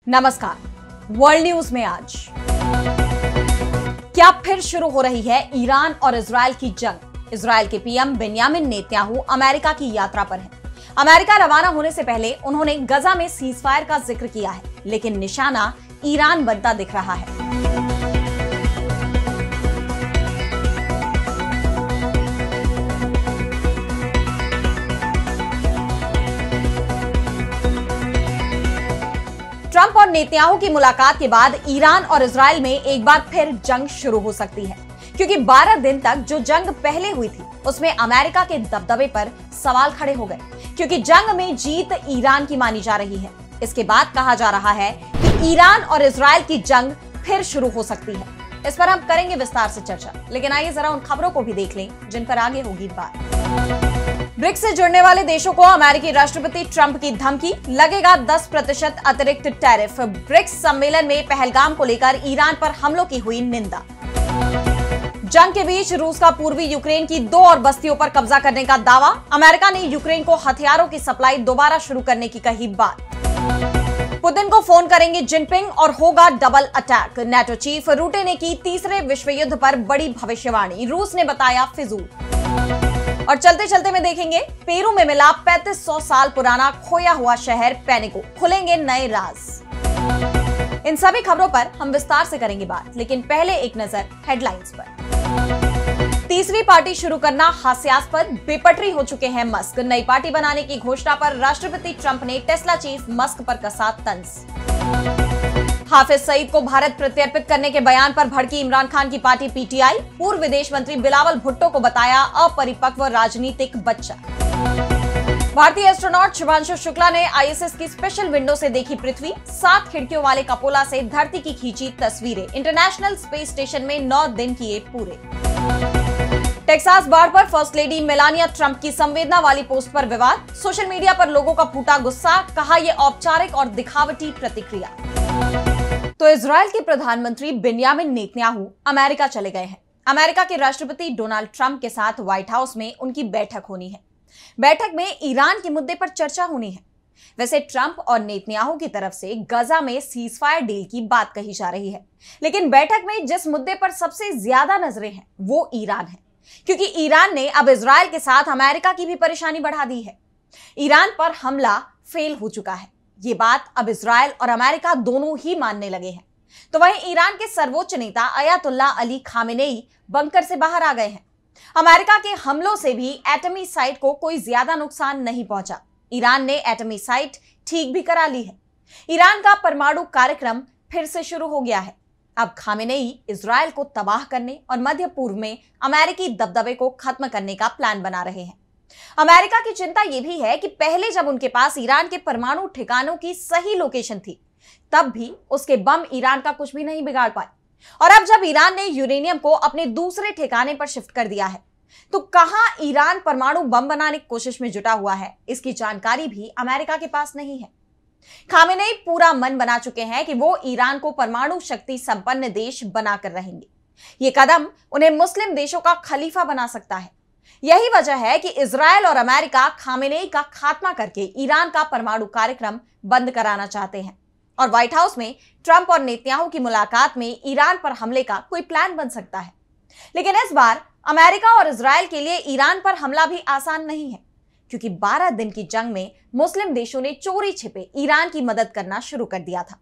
नमस्कार। World news में आज क्या फिर शुरू हो रही है ईरान और इजरायल की जंग। इजरायल के पीएम बेंयामिन नेतन्याहू अमेरिका की यात्रा पर हैं। अमेरिका रवाना होने से पहले उन्होंने गजा में सीजफायर का जिक्र किया है, लेकिन निशाना ईरान बनता दिख रहा है। ट्रंप और नेतन्याहू की मुलाकात के बाद ईरान और इजरायल में एक बार फिर जंग शुरू हो सकती है, क्योंकि 12 दिन तक जो जंग पहले हुई थी उसमें अमेरिका के दबदबे पर सवाल खड़े हो गए, क्योंकि जंग में जीत ईरान की मानी जा रही है। इसके बाद कहा जा रहा है कि ईरान और इजरायल की जंग फिर शुरू हो सकती है। इस पर हम करेंगे विस्तार से चर्चा, लेकिन आइए जरा उन खबरों को भी देख लें जिन पर आगे होगी बात। ब्रिक्स से जुड़ने वाले देशों को अमेरिकी राष्ट्रपति ट्रंप की धमकी, लगेगा 10% अतिरिक्त टैरिफ। ब्रिक्स सम्मेलन में पहलगाम को लेकर ईरान पर हमलों की हुई निंदा। जंग के बीच रूस का पूर्वी यूक्रेन की 2 और बस्तियों पर कब्जा करने का दावा। अमेरिका ने यूक्रेन को हथियारों की सप्लाई दोबारा शुरू करने की कही बात। पुतिन को फोन करेंगे जिनपिंग और होगा डबल अटैक। नेटो चीफ रूटे ने की तीसरे विश्व युद्ध पर बड़ी भविष्यवाणी, रूस ने बताया फिजूल। और चलते चलते में देखेंगे पेरू में मिला 3500 साल पुराना खोया हुआ शहर पेनिको, खुलेंगे नए राज। इन सभी खबरों पर हम विस्तार से करेंगे बात, लेकिन पहले एक नजर हेडलाइंस पर। तीसरी पार्टी शुरू करना हास्यास्पद, बेपटरी हो चुके हैं मस्क। नई पार्टी बनाने की घोषणा पर राष्ट्रपति ट्रंप ने टेस्ला चीफ मस्क पर कसा तंज। हाफिज सईद को भारत प्रत्यर्पित करने के बयान पर भड़की इमरान खान की पार्टी पीटीआई। पूर्व विदेश मंत्री बिलावल भुट्टो को बताया अपरिपक्व राजनीतिक बच्चा। भारतीय एस्ट्रोनॉट शुभांशु शुक्ला ने आईएसएस की स्पेशल विंडो से देखी पृथ्वी। 7 खिड़कियों वाले कपोला से धरती की खींची तस्वीरें। इंटरनेशनल स्पेस स्टेशन में 9 दिन किए पूरे। टेक्सास बाढ़ पर फर्स्ट लेडी मेलानिया ट्रंप की संवेदना वाली पोस्ट पर विवाद। सोशल मीडिया पर लोगों का फूटा गुस्सा, कहा यह औपचारिक और दिखावटी प्रतिक्रिया। तो इजरायल के प्रधानमंत्री बेंयामिन नेतन्याहू अमेरिका चले गए हैं। अमेरिका के राष्ट्रपति डोनाल्ड ट्रंप के साथ व्हाइट हाउस में उनकी बैठक होनी है। बैठक में ईरान के मुद्दे पर चर्चा होनी है। वैसे ट्रंप और नेतन्याहू की तरफ से गजा में सीजफायर डील की बात कही जा रही है, लेकिन बैठक में जिस मुद्दे पर सबसे ज्यादा नजरें हैं वो ईरान है, क्योंकि ईरान ने अब इजरायल के साथ अमेरिका की भी परेशानी बढ़ा दी है। ईरान पर हमला फेल हो चुका है, ये बात अब इजरायल और अमेरिका दोनों ही मानने लगे हैं। तो वहीं ईरान के सर्वोच्च नेता अयातुल्ला अली खामेनेई बंकर से बाहर आ गए हैं। अमेरिका के हमलों से भी एटमी साइट को कोई ज्यादा नुकसान नहीं पहुंचा। ईरान ने एटमी साइट ठीक भी करा ली है। ईरान का परमाणु कार्यक्रम फिर से शुरू हो गया है। अब खामेनेई इजरायल को तबाह करने और मध्य पूर्व में अमेरिकी दबदबे को खत्म करने का प्लान बना रहे हैं। अमेरिका की चिंता यह भी है कि पहले जब उनके पास ईरान के परमाणु ठिकानों की सही लोकेशन थी, तब भी उसके बम ईरान का कुछ भी नहीं बिगाड़ पाए। और अब जब ईरान ने यूरेनियम को अपने दूसरे ठिकाने पर शिफ्ट कर दिया है, तो कहां ईरान परमाणु बम बनाने की कोशिश में जुटा हुआ है, इसकी जानकारी भी अमेरिका के पास नहीं है। खामेनेई पूरा मन बना चुके हैं कि वो ईरान को परमाणु शक्ति संपन्न देश बनाकर रहेंगे। ये कदम उन्हें मुस्लिम देशों का खलीफा बना सकता है। यही वजह है कि इजरायल और अमेरिका खामेनेई का खात्मा करके ईरान का परमाणु कार्यक्रम बंद कराना चाहते हैं। और व्हाइट हाउस में ट्रंप और नेतन्याहू की मुलाकात में ईरान पर हमले का कोई प्लान बन सकता है। लेकिन इस बार अमेरिका और इजरायल के लिए ईरान पर हमला भी आसान नहीं है, क्योंकि 12 दिन की जंग में मुस्लिम देशों ने चोरी छिपे ईरान की मदद करना शुरू कर दिया था।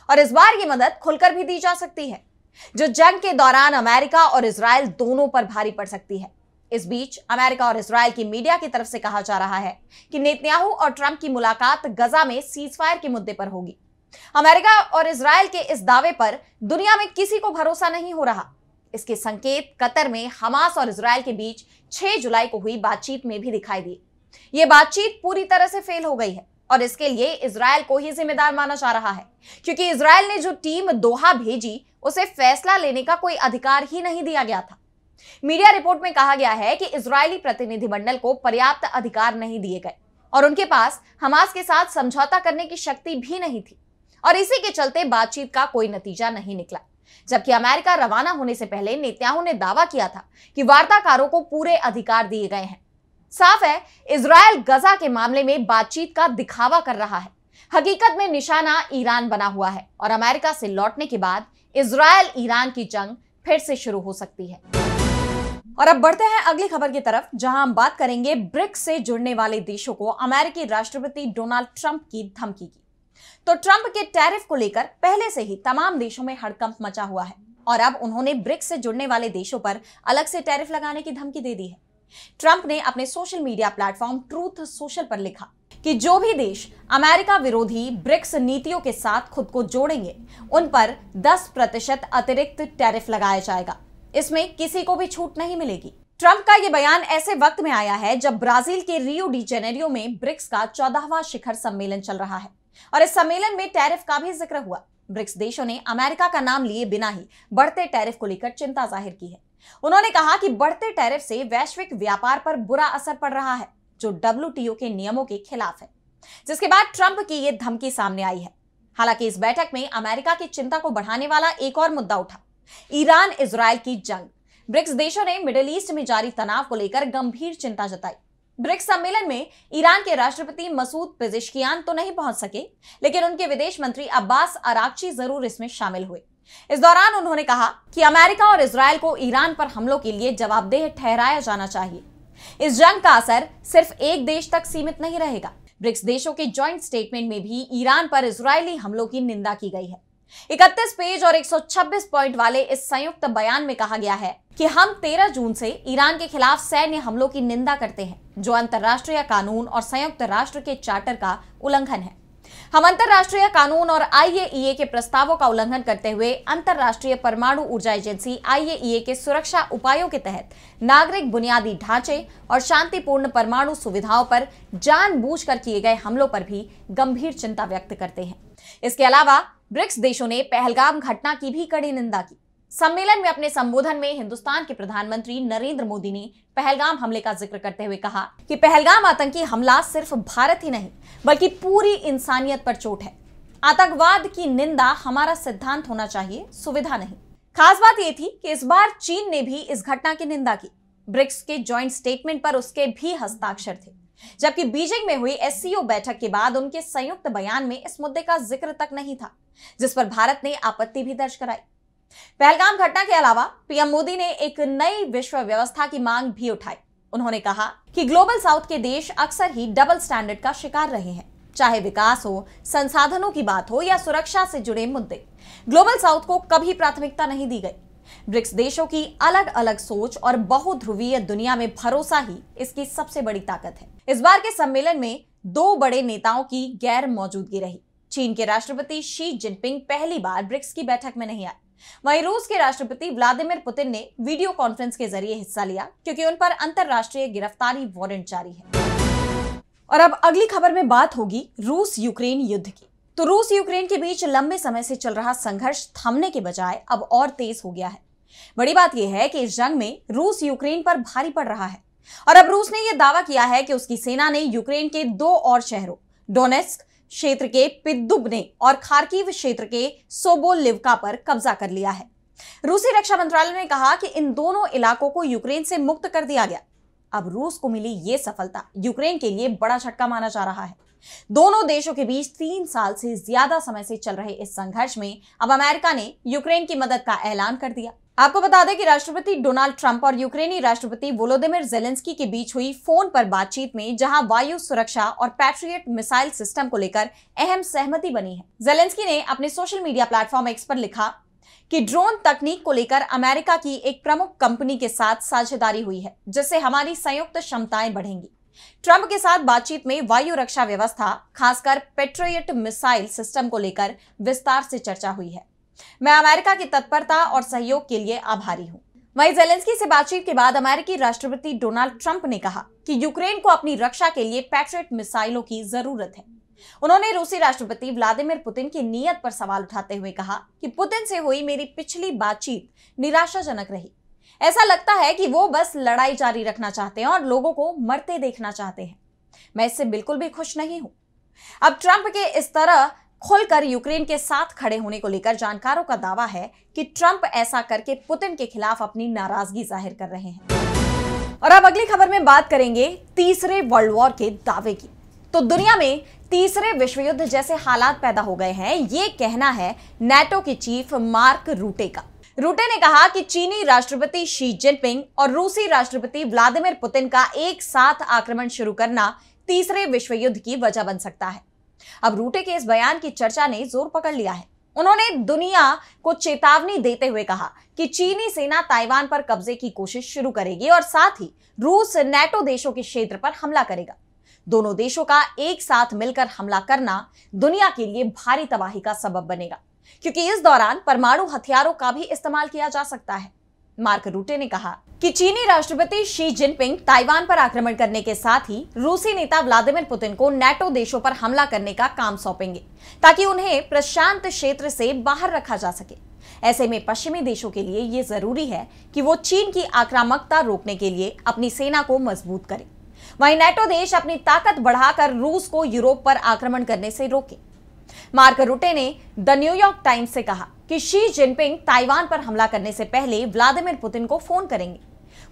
और इस बार ये मदद खुलकर भी दी जा सकती है, जो जंग के दौरान अमेरिका और इजरायल दोनों पर भारी पड़ सकती है। इस बीच अमेरिका और इजरायल की मीडिया की तरफ से कहा जा रहा है कि नेतन्याहू और ट्रंप की मुलाकात गजा में सीजफायर के मुद्दे पर होगी। अमेरिका और इजरायल के इस दावे पर दुनिया में किसी को भरोसा नहीं हो रहा। इसके संकेत कतर में हमास और इजरायल के बीच 6 जुलाई को हुई बातचीत में भी दिखाई दिए। यह बातचीत पूरी तरह से फेल हो गई है और इसके लिए इजरायल को ही जिम्मेदार माना जा रहा है, क्योंकि इजरायल ने जो टीम दोहा भेजी उसे फैसला लेने का कोई अधिकार ही नहीं दिया गया था। मीडिया रिपोर्ट में कहा गया है कि इजरायली प्रतिनिधिमंडल को पर्याप्त अधिकार नहीं दिए गए और उनके पास हमास के साथ समझौता करने की शक्ति भी नहीं थी, और इसी के चलते बातचीत का कोई नतीजा नहीं निकला। जबकि अमेरिका रवाना होने से पहले नेतन्याहू ने दावा किया था कि वार्ताकारों को पूरे अधिकार दिए गए हैं। साफ है, इजरायल गजा के मामले में बातचीत का दिखावा कर रहा है, हकीकत में निशाना ईरान बना हुआ है और अमेरिका से लौटने के बाद इजराइल ईरान की जंग फिर से शुरू हो सकती है। और अब बढ़ते हैं अगली खबर की तरफ, जहां हम बात करेंगे ब्रिक्स से जुड़ने वाले देशों को अमेरिकी राष्ट्रपति डोनाल्ड ट्रंप की धमकी की। तो ट्रंप के टैरिफ को लेकर पहले से ही तमाम देशों में हड़कंप मचा हुआ है और अब उन्होंने ब्रिक्स से जुड़ने वाले देशों पर अलग से टैरिफ लगाने की धमकी दे दी है। ट्रंप ने अपने social media platform truth social पर लिखा कि जो भी देश अमेरिका विरोधी ब्रिक्स नीतियों के साथ खुद को जोड़ेंगे उन पर 10% अतिरिक्त टैरिफ लगाया जाएगा। इसमें किसी को भी छूट नहीं मिलेगी। ट्रंप का यह बयान ऐसे वक्त में आया है जब ब्राजील के रियो डी जेनेरियो में ब्रिक्स का 14वां शिखर सम्मेलन चल रहा है और इस सम्मेलन में टैरिफ का भी जिक्र हुआ। ब्रिक्स देशों ने अमेरिका का नाम लिए बिना ही बढ़ते टैरिफ को लेकर चिंता जाहिर की है। उन्होंने कहा कि बढ़ते टैरिफ से वैश्विक व्यापार पर बुरा असर पड़ रहा है, जो WTO के नियमों के खिलाफ है, जिसके बाद ट्रंप की यह धमकी सामने आई है। हालांकि इस बैठक में अमेरिका की चिंता को बढ़ाने वाला एक और मुद्दा उठा, ईरान इजराइल की जंग। ब्रिक्स देशों ने मिडिल ईस्ट में जारी तनाव को लेकर गंभीर चिंता जताई। ब्रिक्स सम्मेलन में ईरान के राष्ट्रपति मसूद पेजेश्कियान तो नहीं पहुंच सके, लेकिन उनके विदेश मंत्री अब्बास अराक्ची जरूर इसमें शामिल हुए। इस दौरान उन्होंने कहा कि अमेरिका और इजराइल को ईरान पर हमलों के लिए जवाबदेह ठहराया जाना चाहिए। इस जंग का असर सिर्फ एक देश तक सीमित नहीं रहेगा। ब्रिक्स देशों के जॉइंट स्टेटमेंट में भी ईरान पर इजरायली हमलों की निंदा की गई है। 31 पेज और 126 पॉइंट वाले इस संयुक्त बयान में कहा गया है कि हम 13 जून से ईरान के खिलाफ सैन्य हमलों की निंदा करते हैं, जो अंतर्राष्ट्रीय कानून और संयुक्त राष्ट्र के चार्टर का उल्लंघन है। हम अंतर्राष्ट्रीय कानून और IAEA के प्रस्तावों का उल्लंघन करते हुए अंतर्राष्ट्रीय परमाणु ऊर्जा एजेंसी IAEA के सुरक्षा उपायों के तहत नागरिक बुनियादी ढांचे और शांतिपूर्ण परमाणु सुविधाओं पर जानबूझकर किए गए हमलों पर भी गंभीर चिंता व्यक्त करते हैं। इसके अलावा ब्रिक्स देशों ने पहलगाम घटना की भी कड़ी निंदा की। सम्मेलन में अपने संबोधन में हिंदुस्तान के प्रधानमंत्री नरेंद्र मोदी ने पहलगाम हमले का जिक्र करते हुए कहा कि पहलगाम आतंकी हमला सिर्फ भारत ही नहीं बल्कि पूरी इंसानियत पर चोट है। आतंकवाद की निंदा हमारा सिद्धांत होना चाहिए, सुविधा नहीं। खास बात यह थी कि इस बार चीन ने भी इस घटना की निंदा की। ब्रिक्स के जॉइंट स्टेटमेंट पर उसके भी हस्ताक्षर थे, जबकि बीजिंग में हुई SCO बैठक के बाद उनके संयुक्त बयान में इस मुद्दे का जिक्र तक नहीं था, जिस पर भारत ने आपत्ति भी दर्ज कराई। पहलगाम घटना के अलावा पीएम मोदी ने एक नई विश्व व्यवस्था की मांग भी उठाई। उन्होंने कहा कि ग्लोबल साउथ के देश अक्सर ही डबल स्टैंडर्ड का शिकार रहे हैं, चाहे विकास हो, संसाधनों की बात हो या सुरक्षा से जुड़े मुद्दे। ग्लोबल साउथ को कभी प्राथमिकता नहीं दी गई। ब्रिक्स देशों की अलग अलग सोच और बहुध्रुवीय दुनिया में भरोसा ही इसकी सबसे बड़ी ताकत है। इस बार के सम्मेलन में 2 बड़े नेताओं की गैर मौजूदगी रही। चीन के राष्ट्रपति शी जिनपिंग पहली बार ब्रिक्स की बैठक में नहीं आए। वहीं रूस के राष्ट्रपति व्लादिमीर पुतिन ने वीडियो कॉन्फ्रेंस के जरिए हिस्सा लिया, क्योंकि उन पर अंतरराष्ट्रीय गिरफ्तारी वारंट जारी है। और अब अगली खबर में बात होगी रूस यूक्रेन युद्ध की। तो रूस यूक्रेन के बीच लंबे समय से चल रहा संघर्ष थमने के बजाय अब और तेज हो गया है। बड़ी बात यह है कि इस जंग में रूस यूक्रेन पर भारी पड़ रहा है और अब रूस ने यह दावा किया है कि उसकी सेना ने यूक्रेन के 2 और शहरों डोनेस्क क्षेत्र के पिदुब्ने और खार्किव क्षेत्र के सोबोलिवका पर कब्जा कर लिया है। रूसी रक्षा मंत्रालय ने कहा कि इन दोनों इलाकों को यूक्रेन से मुक्त कर दिया गया। अब रूस को मिली ये सफलता यूक्रेन के लिए बड़ा झटका माना जा रहा है। दोनों देशों के बीच 3 साल से ज्यादा समय से चल रहे इस संघर्ष में अब अमेरिका ने यूक्रेन की मदद का ऐलान कर दिया। आपको बता दें कि राष्ट्रपति डोनाल्ड ट्रंप और यूक्रेनी राष्ट्रपति वोलोदिमीर जेलेंस्की के बीच हुई फोन पर बातचीत में जहां वायु सुरक्षा और पैट्रियट मिसाइल सिस्टम को लेकर अहम सहमति बनी है। जेलेंस्की ने अपने सोशल मीडिया प्लेटफॉर्म एक्स पर लिखा कि ड्रोन तकनीक को लेकर अमेरिका की एक प्रमुख कंपनी के साथ साझेदारी हुई है, जिससे हमारी संयुक्त क्षमताएं बढ़ेंगी। ट्रंप के साथ बातचीत में वायु रक्षा व्यवस्था, खासकर पैट्रियट मिसाइल सिस्टम को लेकर विस्तार से चर्चा हुई है। मैं अमेरिका की तत्परता और सहयोग के लिए आभारी हूं। वहीं जेलेंस्की से बातचीत के बाद अमेरिकी राष्ट्रपति डोनाल्ड ट्रंप ने कहा कि यूक्रेन को अपनी रक्षा के लिए पैट्रियट मिसाइलों की जरूरत है। उन्होंने रूसी राष्ट्रपति व्लादिमीर पुतिन की नीयत पर सवाल उठाते हुए कहा कि पुतिन से हुई मेरी पिछली बातचीत निराशाजनक रही। ऐसा लगता है कि वो बस लड़ाई जारी रखना चाहते हैं और लोगों को मरते देखना चाहते हैं। मैं इससे बिल्कुल भी खुश नहीं हूं। अब ट्रंप के इस तरह खुलकर यूक्रेन के साथ खड़े होने को लेकर जानकारों का दावा है कि ट्रंप ऐसा करके पुतिन के खिलाफ अपनी नाराजगी जाहिर कर रहे हैं। और अब अगली खबर में बात करेंगे तीसरे वर्ल्ड वॉर के दावे की। तो दुनिया में तीसरे विश्व युद्ध जैसे हालात पैदा हो गए हैं, ये कहना है नाटो के चीफ मार्क रूटे का। रूटे ने कहा कि चीनी राष्ट्रपति शी जिनपिंग और रूसी राष्ट्रपति व्लादिमीर पुतिन का एक साथ आक्रमण शुरू करना तीसरे विश्व युद्ध की वजह बन सकता है। अब रूटे के इस बयान की चर्चा ने जोर पकड़ लिया है। उन्होंने दुनिया को चेतावनी देते हुए कहा कि चीनी सेना ताइवान पर कब्जे की कोशिश शुरू करेगी और साथ ही रूस नाटो देशों के क्षेत्र पर हमला करेगा। दोनों देशों का एक साथ मिलकर हमला करना दुनिया के लिए भारी तबाही का सबब बनेगा, क्योंकि इस दौरान परमाणु हथियारों का भी इस्तेमाल किया जा सकता है। मार्क रूटे ने कहा कि चीनी राष्ट्रपति शी जिनपिंग ताइवान पर आक्रमण करने के साथ ही रूसी नेता व्लादिमीर पुतिन को नाटो देशों पर हमला करने का काम सौंपेंगे, ताकि उन्हें प्रशांत क्षेत्र से बाहर रखा जा सके। ऐसे में पश्चिमी देशों के लिए यह जरूरी है कि वो चीन की आक्रामकता रोकने के लिए अपनी सेना को मजबूत करें। वहीं नाटो देश अपनी ताकत बढ़ाकर रूस को यूरोप पर आक्रमण करने से रोके। मार्क रूटे ने द न्यूयॉर्क टाइम्स से कहा कि शी जिनपिंग ताइवान पर हमला करने से पहले व्लादिमीर पुतिन को फोन करेंगे।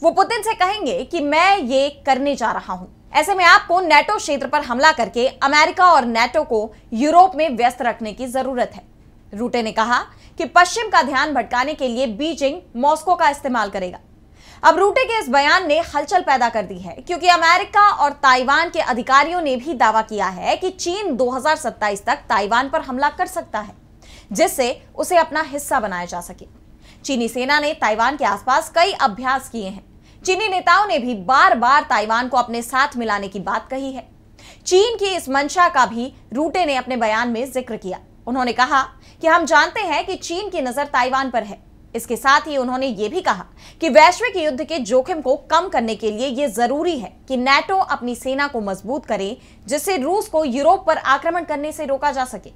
वो पुतिन से कहेंगे कि मैं ये करने जा रहा हूं। ऐसे में आपको नाटो क्षेत्र पर हमला करके अमेरिका और नाटो को यूरोप में व्यस्त रखने की जरूरत है। रूटे ने कहा कि पश्चिम का ध्यान भटकाने के लिए बीजिंग मॉस्को का इस्तेमाल करेगा। अब रूटे के इस बयान ने हलचल पैदा कर दी है, क्योंकि अमेरिका और ताइवान के अधिकारियों ने भी दावा किया है कि चीन 2027 तक ताइवान पर हमला कर सकता है, जिससे उसे अपना हिस्सा बनाया जा सके। चीनी सेना ने ताइवान के आसपास कई अभ्यास किए हैं। चीनी नेताओं ने भी बार बार ताइवान को अपने साथ मिलाने की बात कही है। चीन की इस मंशा का भी रूटे ने अपने बयान में जिक्र किया। उन्होंने कहा कि हम जानते हैं कि चीन की नजर ताइवान पर है। इसके साथ ही उन्होंने ये भी कहा कि वैश्विक युद्ध के जोखिम को कम करने के लिए यह जरूरी है कि नाटो अपनी सेना को मजबूत करे, जिससे रूस को यूरोप पर आक्रमण करने से रोका जा सके।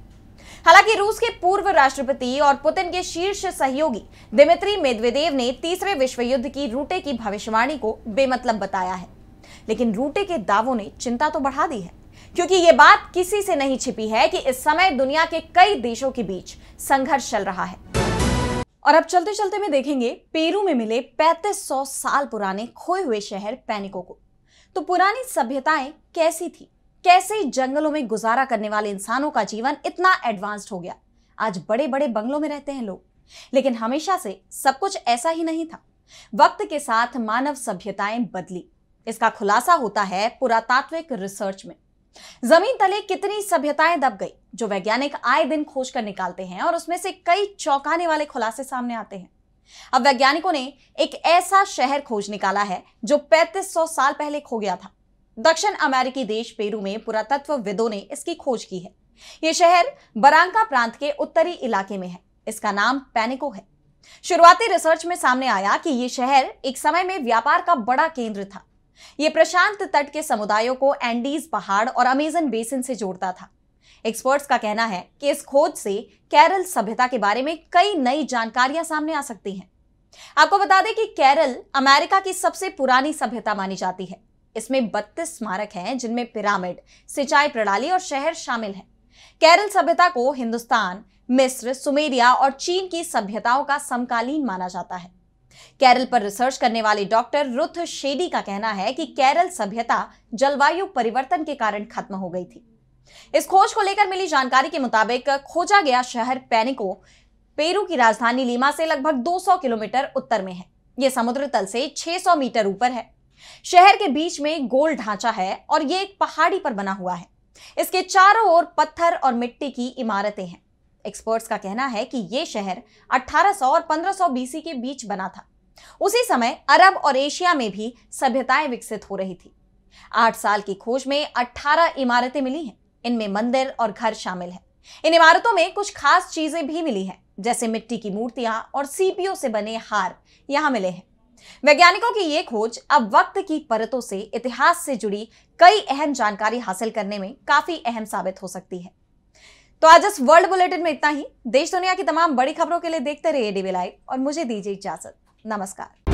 हालांकि रूस के पूर्व राष्ट्रपति और पुतिन के शीर्ष सहयोगी दिमित्री मेदवेदेव ने तीसरे विश्व युद्ध की रूटे की भविष्यवाणी को बेमतलब बताया है। लेकिन रूटे के दावों ने चिंता तो बढ़ा दी है, क्योंकि यह बात किसी से नहीं छिपी है कि इस समय दुनिया के कई देशों के बीच संघर्ष चल रहा है। और अब चलते चलते में देखेंगे पेरू में मिले 3500 साल पुराने खोए हुए शहर पैनिको को। तो पुरानी सभ्यताएं कैसी थी? कैसे जंगलों में गुजारा करने वाले इंसानों का जीवन इतना एडवांस्ड हो गया? आज बड़े बड़े बंगलों में रहते हैं लोग, लेकिन हमेशा से सब कुछ ऐसा ही नहीं था। वक्त के साथ मानव सभ्यताएं बदली। इसका खुलासा होता है पुरातात्विक रिसर्च में। जमीन तले कितनी सभ्यताएं दब गई, जो वैज्ञानिक आए दिन खोज कर निकालते हैं, और उसमें से कई चौंकाने वाले खुलासे सामने आते हैं। अब वैज्ञानिकों ने एक ऐसा शहर खोज निकाला है जो 3500 साल पहले खो गया था। दक्षिण अमेरिकी देश पेरू में पुरातत्वविदों ने इसकी खोज की है। यह शहर बरांका प्रांत के उत्तरी इलाके में है। इसका नाम पैनिको है। शुरुआती रिसर्च में सामने आया कि यह शहर एक समय में व्यापार का बड़ा केंद्र था। यह प्रशांत तट के समुदायों को एंडीज पहाड़ और अमेजन बेसिन से जोड़ता था। एक्सपर्ट्स का कहना है कि इस खोज से केरल सभ्यता के बारे में कई नई जानकारियां सामने आ सकती हैं। आपको बता दें कि केरल अमेरिका की सबसे पुरानी सभ्यता मानी जाती है। इसमें 32 स्मारक हैं, जिनमें पिरामिड, सिंचाई प्रणाली और शहर शामिल हैं। केरल सभ्यता को हिंदुस्तान, मिस्र, सुमेरिया और चीन की सभ्यताओं का समकालीन माना जाता है। केरल पर रिसर्च करने वाले डॉक्टर रुथ शेडी का कहना है कि केरल सभ्यता जलवायु परिवर्तन के कारण खत्म हो गई थी। इस खोज को लेकर मिली जानकारी के मुताबिक खोजा गया शहर पैनिको पेरू की राजधानी लीमा से लगभग 200 किलोमीटर उत्तर में है। यह समुद्र तल से 600 मीटर ऊपर है। शहर के बीच में गोल ढांचा है और यह एक पहाड़ी पर बना हुआ है। इसके चारों ओर पत्थर और मिट्टी की इमारतें हैं। एक्सपर्ट्स का कहना है कि यह शहर 1800 और 1500 बीसी के बीच बना था। उसी समय अरब और एशिया में भी सभ्यताएं विकसित हो रही थी। 8 साल की खोज में 18 इमारतें मिली हैं। इनमें मंदिर और घर शामिल हैं। इन इमारतों में कुछ खास चीजें भी मिली हैं, जैसे मिट्टी की मूर्तियां और सीपियों से बने हार यहां मिले हैं। वैज्ञानिकों की यह खोज अब वक्त की परतों से इतिहास से जुड़ी कई अहम जानकारी हासिल करने में काफी अहम साबित हो सकती है। तो आज इस वर्ल्ड बुलेटिन में इतना ही। देश दुनिया की तमाम बड़ी खबरों के लिए देखते रहिए डीवी लाइव और मुझे दीजिए इजाजत। नमस्कार।